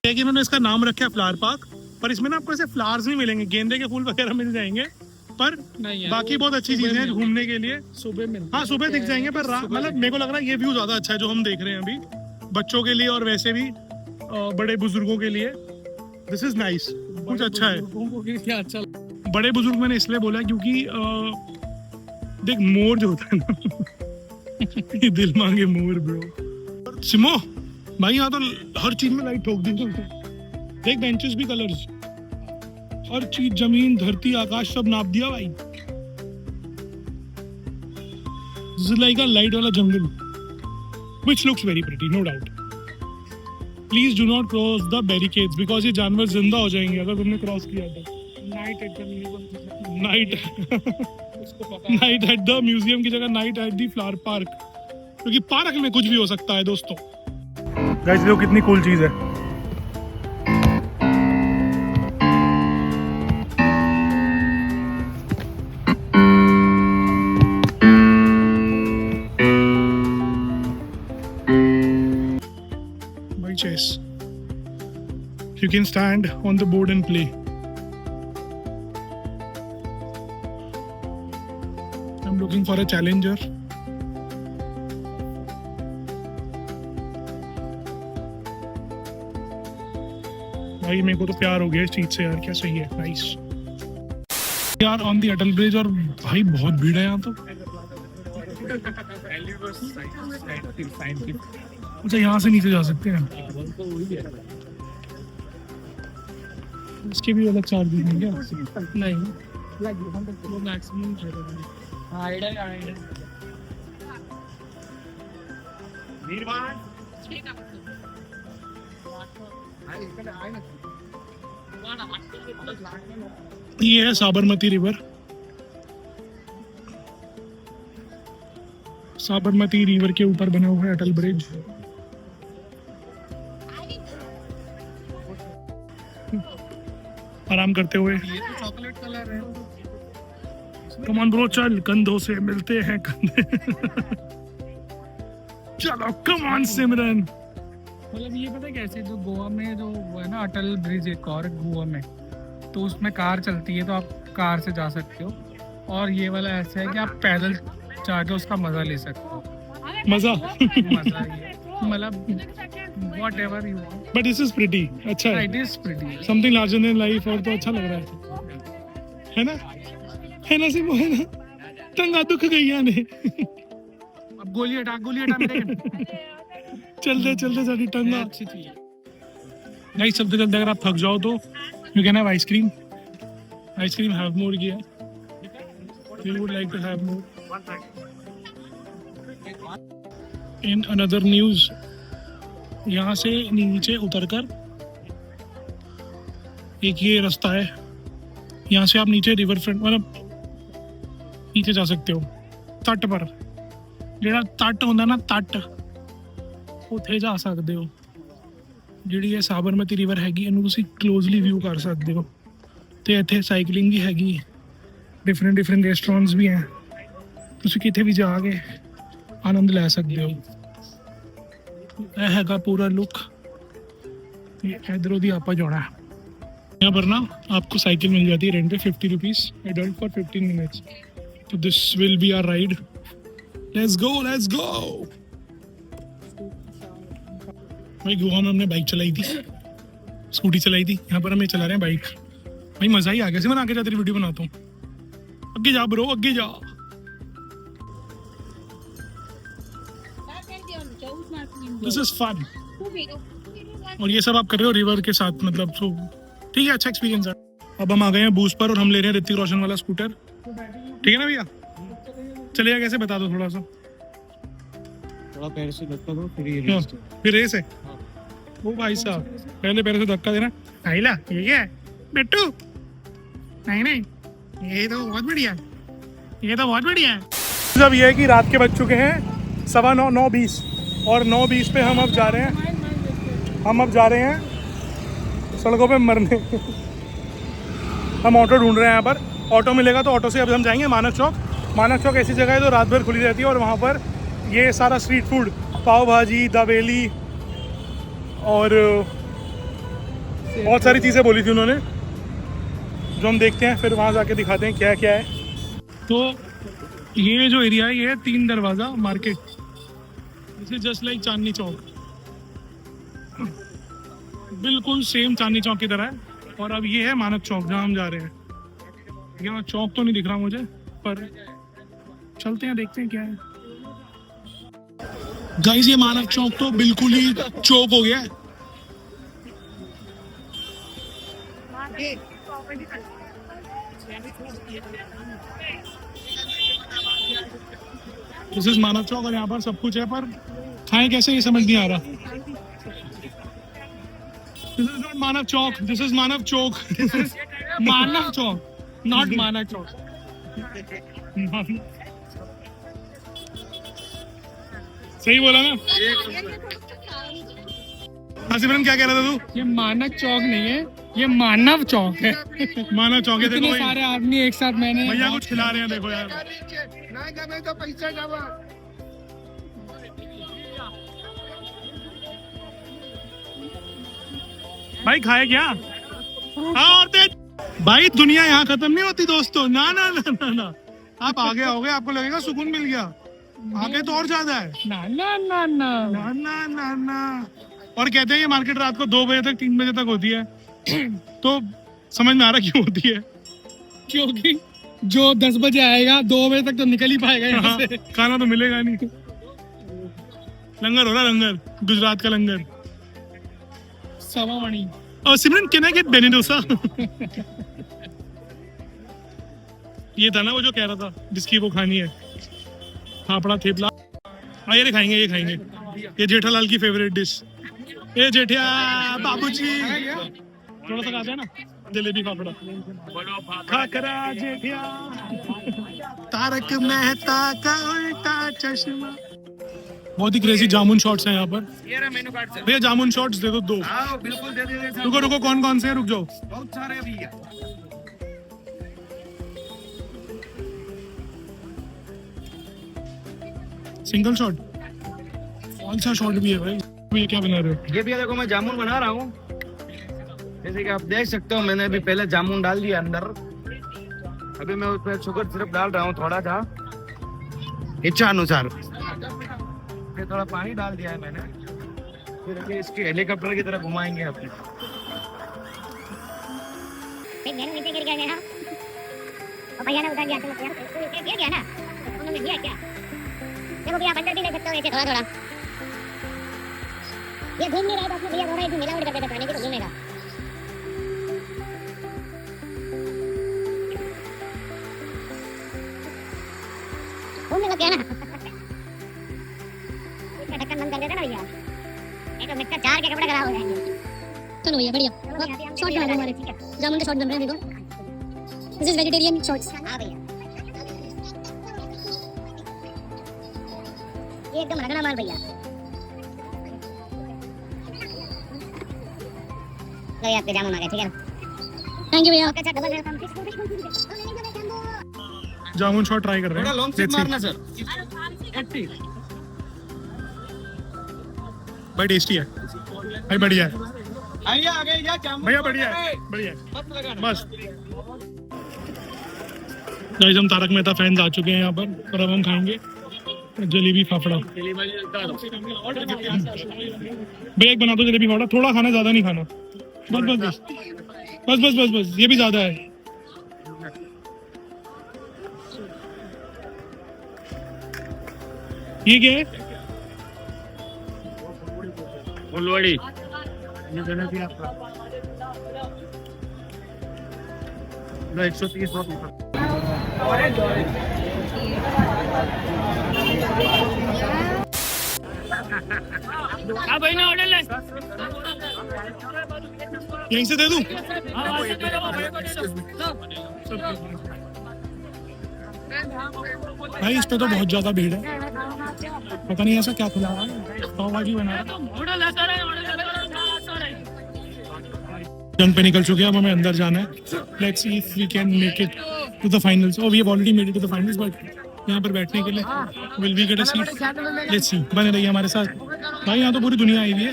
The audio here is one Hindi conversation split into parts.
है कि इन्होंने इसका नाम रखा है फ्लावर पार्क, पर इसमें ना आपको ऐसे फ्लावर्स नहीं मिलेंगे, गेंदे के फूल वगैरह मिल जाएंगे, पर बाकी बहुत अच्छी चीजें हैं घूमने के लिए। सुबह में हाँ सुबह दिख जाएंगे, पर मतलब मेरे को लग रहा है ये व्यू ज्यादा अच्छा है जो हम देख रहे हैं अभी, बच्चों के लिए और वैसे भी बड़े बुजुर्गों के लिए। दिस इज नाइस, कुछ अच्छा है। क्या अच्छा बड़े बुजुर्ग मैंने इसलिए बोला क्योंकि देख मोर जो होता है ना ये दिल मांगे मोर ब्रो। सिमो भाई यहाँ तो हर चीज में लाइट ठोक दी देख, बेंचेस भी कलर्स, हर चीज, जमीन धरती आकाश सब नाप दिया भाई। This is like a light वाला जंगल which looks very pretty, no doubt. Please do not cross the barricades because ये जानवर जिंदा हो जाएंगे अगर तुमने क्रॉस किया तो। नाइट एट द म्यूजियम की जगह night at the flower park, क्योंकि पार्क में कुछ भी हो सकता है दोस्तों। गाइस देखो कितनी कूल चीज है। By chess, you can stand on the board and play. I'm looking for a challenger. भाई मेरे को तो प्यार हो गया इस चीज से यार, क्या सही है, नाइस यार। ऑन दी अटल ब्रिज, और भाई बहुत भीड़ है यहाँ तो। अच्छा यहाँ से नीचे जा सकते हैं, इसके भी अलग चार्ज हैं क्या? नहीं वो मैक्सिमम ये है साबरमती रिवर। साबरमती रिवर के ऊपर बना हुआ है अटल ब्रिज। आराम करते हुए। ये तो चॉकलेट कलर है। कमान ब्रो चल, कंधों से मिलते हैं कंधे। चलो कमान सिमरन। मतलब ये पता है कैसे, जो गोवा में जो वो है ना अटल ब्रिज एक और गोवा में, तो उसमें कार चलती है तो आप कार से जा सकते हो, और ये वाला ऐसा है कि आप पैदल जाके उसका मजा ले सकते हो। मजा मजा ये मतलब whatever you want. But this is pretty, अच्छा है, It is pretty. Something larger than life, और तो अच्छा लग रहा है ना? है ना सिमो, है ना? टंगा दुख गई ने। अब गोली हटा मेरे। चलते चलते सारी टंगा। अच्छी चीज है। नहीं चलते चलते अगर आप थक जाओ तो you can have ice cream. Ice cream have more किया, we would like to have more. In another news, यहाँ से नीचे उतरकर एक ये रास्ता है, यहाँ से आप नीचे रिवर फ्रंट मतलब नीचे जा सकते हो तट पर, ਜਿਹੜਾ तट ਹੁੰਦਾ ना तट, ਉੱਥੇ ਜਾ ਸਕਦੇ ਹੋ। ਜਿਹੜੀ ਇਹ ਸਾਬਰਮਤੀ ਰਿਵਰ ਹੈਗੀ ਇਹਨੂੰ ਤੁਸੀਂ ਕਲੋਜ਼ਲੀ ਵਿਊ ਕਰ ਸਕਦੇ ਹੋ, ਤੇ ਇੱਥੇ ਸਾਈਕਲਿੰਗ ਵੀ ਹੈਗੀ, ਡਿਫਰੈਂਟ ਰੈਸਟੋਰੈਂਟਸ ਵੀ ਹੈ, ਤੁਸੀਂ ਕਿਤੇ ਵੀ ਜਾ ਕੇ ਆਨੰਦ ਲੈ ਸਕਦੇ ਹੋ। ਇਹ ਹੈਗਾ पूरा लुक। इधरों दी आप जाना है। यहाँ पर ना आपको साइकिल मिल जाती है रेंट पे 50 रुपीज़ एडल्ट फॉर 15 मिनट्स। तो this will be our ride. Let's go भाई। गोवा में हमने बाइक चलाई थी, स्कूटी चलाई थी, यहाँ पर हम ये चला रहे हैं बाइक। भाई मज़ा ही आ गया। मैं आगे जा, तेरी वीडियो बनाता हूँ। आगे जा ब्रो, आगे जा। This is fun. और ये सब आप कर रहे हो रिवर के साथ, मतलब तो ठीक है, अच्छा एक्सपीरियंस है। अब हम आ गए हैं बूस्ट पर और हम ले रहे हैं ऋतिक रोशन वाला स्कूटर। ठीक है ना भैया? चलिए कैसे बता दो थोड़ा सा। थोड़ा पैर से धक्का दो, फिर रेस है। ओ भाई साहब, पहले पैर से धक्का देना। आइला ये क्या है बिट्टू? नहीं ये तो बहुत बढ़िया है, ये तो बहुत बढ़िया है। अब ये है कि रात के बज चुके हैं 9:20 और 9:20 पे हम अब जा रहे हैं सड़कों पे मरने। हम ऑटो ढूंढ रहे हैं यहाँ पर। ऑटो मिलेगा तो ऑटो से अब हम जाएंगे मानक चौक। मानक चौक ऐसी जगह है जो रात भर खुली रहती है और वहाँ पर ये सारा स्ट्रीट फूड, पाव भाजी, दाबेली और बहुत सारी चीज़ें बोली थी उन्होंने, जो हम देखते हैं फिर वहाँ जाके दिखाते हैं क्या क्या है। तो ये जो एरिया है ये है 3 दरवाज़ा market. This is just like Chandni Chowk, बिल्कुल सेम चांदनी चौक की तरह है। और अब ये है मानक चौक जहाँ हम जा रहे हैं। यहाँ चौक तो नहीं दिख रहा मुझे, पर चलते हैं देखते हैं क्या है। गाइस ये मानक चौक तो बिल्कुल ही चौक हो गया है। दिस इज मानव चौक और यहाँ पर सब कुछ है, पर खाएं कैसे ये समझ नहीं आ रहा। This is not Manav Chowk, this is Manav Chowk. Manav Chowk, not Manav Chowk. सही बोला ना? हाँ सिमरन क्या कह रहा था तू? ये मानव चौक नहीं है, ये मानव चौक है। मानव चौक है। देखो इतने सारे आदमी एक साथ मैंने भैया कुछ खिला रहे हैं, देखो यार। भाई खाए क्या? हाँ और तेज भाई, दुनिया यहाँ खत्म नहीं होती दोस्तों। ना ना ना ना ना, आप आगे आओगे आपको लगेगा सुकून मिल गया, आगे तो और ज्यादा है। ना ना ना ना ना ना ना ना। और कहते हैं ये मार्केट रात को 2 बजे तक 3 बजे तक होती है। तो समझ में आ रहा क्यों होती है, क्योंकि जो 10 बजे आएगा 2 बजे तक तो निकल ही पाएगा यहाँ हाँ, से। खाना तो मिलेगा नहीं। लंगर हो रहा, लंगर, गुजरात का लंगर। सवा मणि। और Simran can I get benne dosa? ये था ना वो जो कह रहा था जिसकी वो खानी है, फाफड़ा थेपला। हाँ ये खाएंगे, ये खाएंगे। ये जेठालाल की फेवरेट डिश। ये जेठिया बाबूजी, थोड़ा सा खाते हैं ना, जलेबी फाफड़ा। खाकरा जेठिया, तारक मेहता का उल्टा चश्मा। बहुत ही क्रेजी जामुन शॉट्स हैं यहाँ पर। ये रहा मेनू कार्ड सर। भैया जामुन शॉट्स दे दो 2। आओ बिल्कुल दे देंगे सर। रुको रुको, कौन कौन से हैं, रुक जाओ। बहुत सारे भैया। सिंगल शॉट, कौन सा शॉट भी है भाई? ये क्या बना रहे हो? ये भैया देखो मैं जामुन बना रहा हूँ, जैसे कि आप देख सकते हो। मैंने अभी पहले जामुन डाल दिया अंदर, अभी मैं उसमें शुगर सिरप डाल रहा हूँ थोड़ा सा इच्छा अनुसार। फिर थोड़ा पानी डाल दिया है मैंने, फिर अभी इसकी हेलीकॉप्टर की तरह घुमाएंगे अपने। मैंने नीचे गिर गया ना, और भैया ने उठा दिया। तो यार गिर गया ना, उन्होंने दिया क्या? देखो भैया अंदर भी ले सकते हो ऐसे थोड़ा थोड़ा। ये घूम नहीं रहा है, तो अपने भैया थोड़ा ऐसे मिलावट करके पानी की तो घूमेगा। घूमने लग गया ना। इसका ढक्कन बंद कर देता ना भैया, नहीं तो मिक्सर 4 के कपड़े खराब हो जाएंगे। चलो भैया बढ़िया। शॉर्ट बना दो हमारे, जामुन के शॉर्ट बन रहे हैं देखो। This is vegetarian shorts. हाँ भैया, ये एकदम रगड़ा माल भैया। लो यार, जामुन आ गया, ठीक है ना? थैंक यू भैया। ओके, अच्छा double welcome. Jamun shot try कर रहे थोड़ा हैं। Long sip Let's see. मारना सर। 80 भाई टेस्टी है भाई, बढ़िया है आइए आगे या जामुन भैया, बढ़िया है, बढ़िया है, मत लगाना। बस। गाइस हम तारक मेहता फैंस आ चुके हैं यहाँ पर, और अब हम खाएंगे जलेबी फाफड़ा। भैया एक बना दो जलेबी फाफड़ा, थोड़ा खाना, ज्यादा नहीं खाना। बस बस बस बस बस बस बस, ये भी ज्यादा है। ये क्या है? फुलवड़ी। ये जलेबी आपका 130 भाई ना ऑर्डर ले। यहीं से दे दूं? भाई इस पे तो बहुत ज्यादा भीड़ है, पता नहीं ऐसा क्या खुला है। पाव भाजी बना रहा जंग पे निकल चुके हैं, अब हमें अंदर जाना है। Let's see if we can make it to the finals. We have already made it to the finals, but यहाँ पर बैठने के लिए will we get a seat? Let's see, बने रहिए हमारे साथ। भाई यहाँ तो पूरी दुनिया आई हुई है।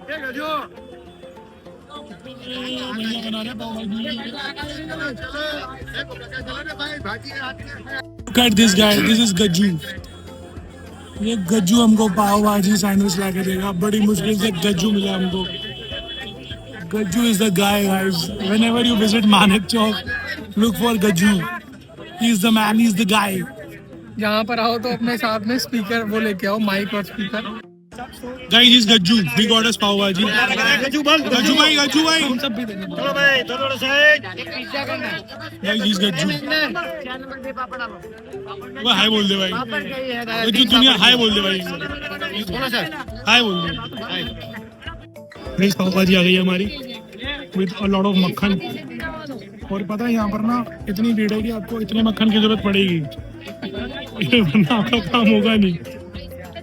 भैया बना रहे पाव भाजी। Look at this guy, this is Gajju. ये गज्जू हमको पाव भाजी सैंडविच ला के देगा, बड़ी मुश्किल से गज्जू मिला हमको। Gajju is the guy, guys. Whenever you visit Manik Chowk, look for Gajju. He is the man, he is the guy. यहाँ पर आओ तो अपने साथ में स्पीकर वो लेके आओ, माइक और speaker. Guys, he's Gajju. We got us पाव भाजी। गज्जू भाई। हम सब भी देंगे। Guys, he's Gajju. वो हाय बोल दे भाई। गज्जू दुनिया हाय बोल दे भाई। हाय बोल दे। Guys, पाव भाजी आ गई है हमारी with a lot of मक्खन। और पता है यहाँ पर ना इतनी भीड़ है कि आपको इतने मक्खन की जरूरत पड़ेगी, वरना आपका काम होगा नहीं।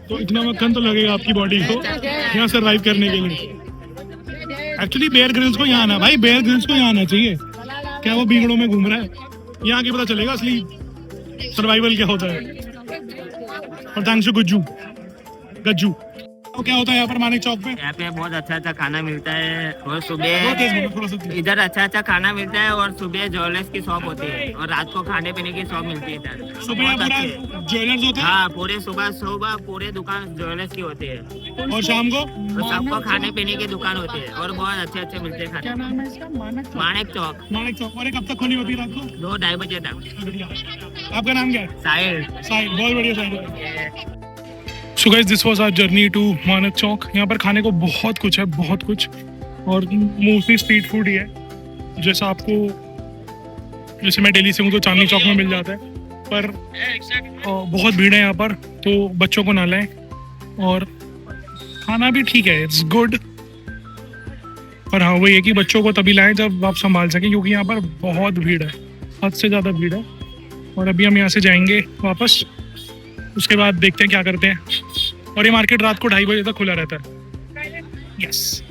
तो इतना मक्खन तो लगेगा आपकी बॉडी को यहाँ सरवाइव करने के लिए। एक्चुअली बेयर ग्रिल्स को यहाँ आना भाई, बेयर ग्रिल्स को यहाँ आना चाहिए। क्या वो भीड़ों में घूम रहा है? यहाँ आके पता चलेगा असली सर्वाइवल क्या होता है। और थैंक्स टू गज्जू। तो क्या होता है यहाँ पर मानिक चौक पे? यहाँ पे बहुत अच्छा खाना मिलता है और सुबह इधर अच्छा खाना मिलता है और सुबह ज्वेलर्स की शॉप होती है और रात को खाने पीने की शॉप मिलती है इधर। सुबह यहाँ पूरा ज्वेलर्स होता है? हाँ, पूरे सुबह पूरे दुकान ज्वेलर्स की होती है और शाम को सबको खाने पीने की दुकान होती है और बहुत अच्छे मिलते हैं क्या खाने। नाम है इसका? मानिक चौक। और कब तक खुली होती है रात को? 2-2:30 बजे तक। आपका नाम क्या है? साहिल। बहुत बढ़िया Sahil. So guys, this was our journey to Manik Chowk. यहाँ पर खाने को बहुत कुछ है, बहुत कुछ, और मोस्टली स्ट्रीट फूड ही है। जैसे मैं दिल्ली से हूँ तो चांदनी चौक में मिल जाता है, पर बहुत भीड़ है यहाँ पर, तो बच्चों को ना लाएं। और खाना भी ठीक है, इट्स गुड, पर हाँ वही है कि बच्चों को तभी लाएं जब आप संभाल सकें, क्योंकि यहाँ पर बहुत भीड़ है, हद से ज़्यादा भीड़ है। और अभी हम यहाँ से जाएंगे वापस, उसके बाद देखते हैं क्या करते हैं। और ये मार्केट रात को 2:30 बजे तक खुला रहता है। यस।